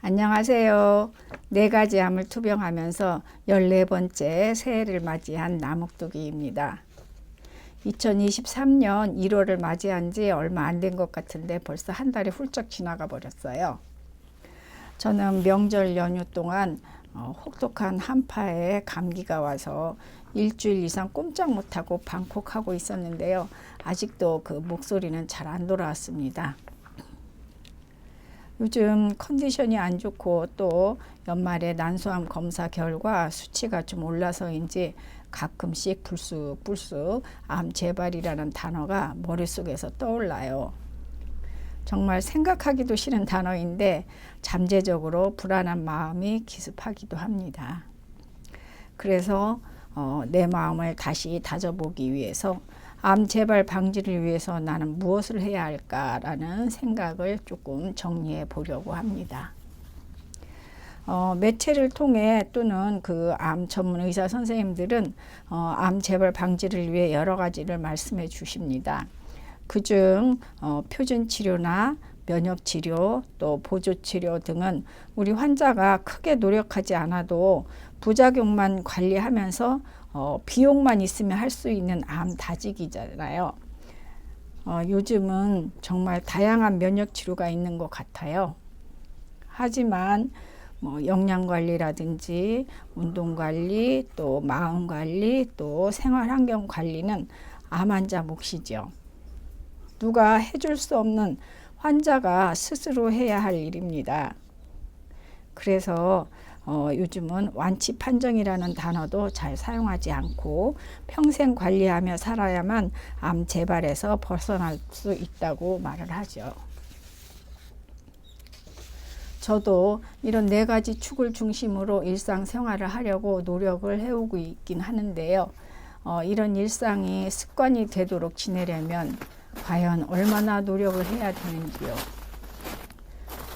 안녕하세요. 네 가지 암을 투병하면서 14번째 새해를 맞이한 나묵두기입니다. 2023년 1월을 맞이한 지 얼마 안 된 것 같은데 벌써 한 달이 훌쩍 지나가 버렸어요. 저는 명절 연휴 동안 혹독한 한파에 감기가 와서 일주일 이상 꼼짝 못하고 방콕하고 있었는데요. 아직도 그 목소리는 잘 안 돌아왔습니다. 요즘 컨디션이 안 좋고 또 연말에 난소암 검사 결과 수치가 좀 올라서인지 가끔씩 불쑥불쑥 암 재발이라는 단어가 머릿속에서 떠올라요. 정말 생각하기도 싫은 단어인데 잠재적으로 불안한 마음이 기습하기도 합니다. 그래서 내 마음을 다시 다져보기 위해서 암 재발 방지를 위해서 나는 무엇을 해야 할까라는 생각을 조금 정리해 보려고 합니다. 매체를 통해 또는 그 암 전문 의사 선생님들은 암 재발 방지를 위해 여러 가지를 말씀해 주십니다. 그중 표준 치료나 면역 치료 또 보조 치료 등은 우리 환자가 크게 노력하지 않아도 부작용만 관리하면서 비용만 있으면 할 수 있는 암 다지기잖아요. 요즘은 정말 다양한 면역 치료가 있는 것 같아요. 하지만 영양 관리라든지 운동 관리, 또 마음 관리, 또 생활 환경 관리는 암 환자 몫이죠. 누가 해줄 수 없는 환자가 스스로 해야 할 일입니다. 그래서 요즘은 완치 판정이라는 단어도 잘 사용하지 않고 평생 관리하며 살아야만 암 재발에서 벗어날 수 있다고 말을 하죠. 저도 이런 네 가지 축을 중심으로 일상생활을 하려고 노력을 해오고 있긴 하는데요. 이런 일상이 습관이 되도록 지내려면 과연 얼마나 노력을 해야 되는지요.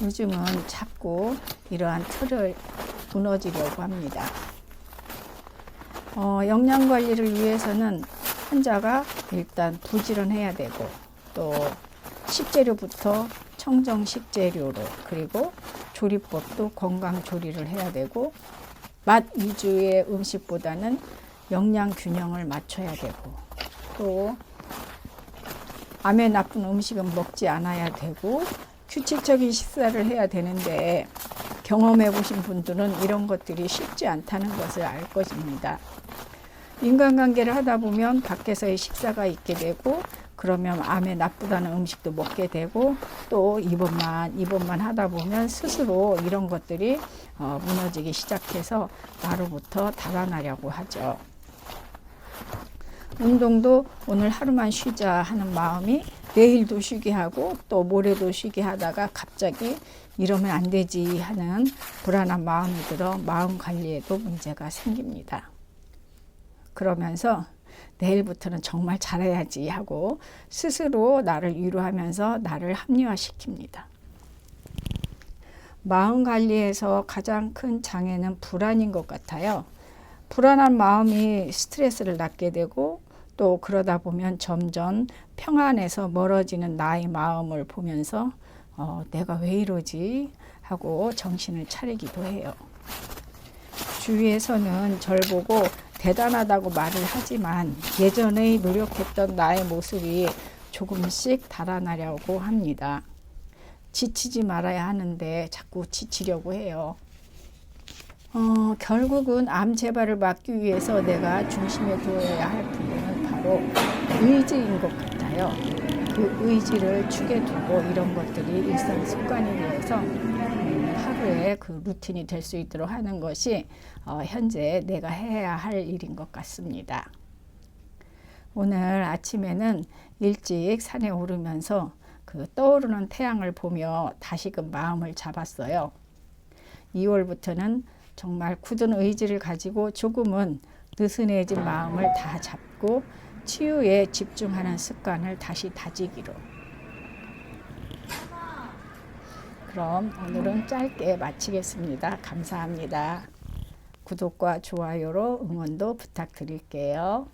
요즘은 자꾸 이러한 틀을 무너지려고 합니다. 영양 관리를 위해서는 환자가 일단 부지런해야 되고 또 식재료부터 청정 식재료로 그리고 조리법도 건강 조리를 해야 되고 맛 위주의 음식보다는 영양 균형을 맞춰야 되고 또 암에 나쁜 음식은 먹지 않아야 되고 규칙적인 식사를 해야 되는데 경험해 보신 분들은 이런 것들이 쉽지 않다는 것을 알 것입니다. 인간관계를 하다 보면 밖에서의 식사가 있게 되고 그러면 암에 나쁘다는 음식도 먹게 되고 또 이번만 하다 보면 스스로 이런 것들이 무너지기 시작해서 나로부터 달아나려고 하죠. 운동도 오늘 하루만 쉬자 하는 마음이 내일도 쉬게 하고 또 모레도 쉬게 하다가 갑자기 이러면 안 되지 하는 불안한 마음이 들어 마음 관리에도 문제가 생깁니다. 그러면서 내일부터는 정말 잘해야지 하고 스스로 나를 위로하면서 나를 합리화시킵니다. 마음 관리에서 가장 큰 장애는 불안인 것 같아요. 불안한 마음이 스트레스를 낳게 되고 또 그러다 보면 점점 평안에서 멀어지는 나의 마음을 보면서 내가 왜 이러지 하고 정신을 차리기도 해요. 주위에서는 절 보고 대단하다고 말을 하지만 예전에 노력했던 나의 모습이 조금씩 달아나려고 합니다. 지치지 말아야 하는데 자꾸 지치려고 해요. 결국은 암 재발을 막기 위해서 내가 중심에 두어야 할 부분은 바로 의지인 것 같아요. 그 의지를 축에 두고 이런 것들이 일상 습관이 되어서 하루에 그 루틴이 될 수 있도록 하는 것이 현재 내가 해야 할 일인 것 같습니다. 오늘 아침에는 일찍 산에 오르면서 그 떠오르는 태양을 보며 다시금 마음을 잡았어요. 2월부터는 정말 굳은 의지를 가지고 조금은 느슨해진 마음을 다 잡고 치유에 집중하는 습관을 다시 다지기로. 그럼 오늘은 짧게 마치겠습니다. 감사합니다. 구독과 좋아요로 응원도 부탁드릴게요.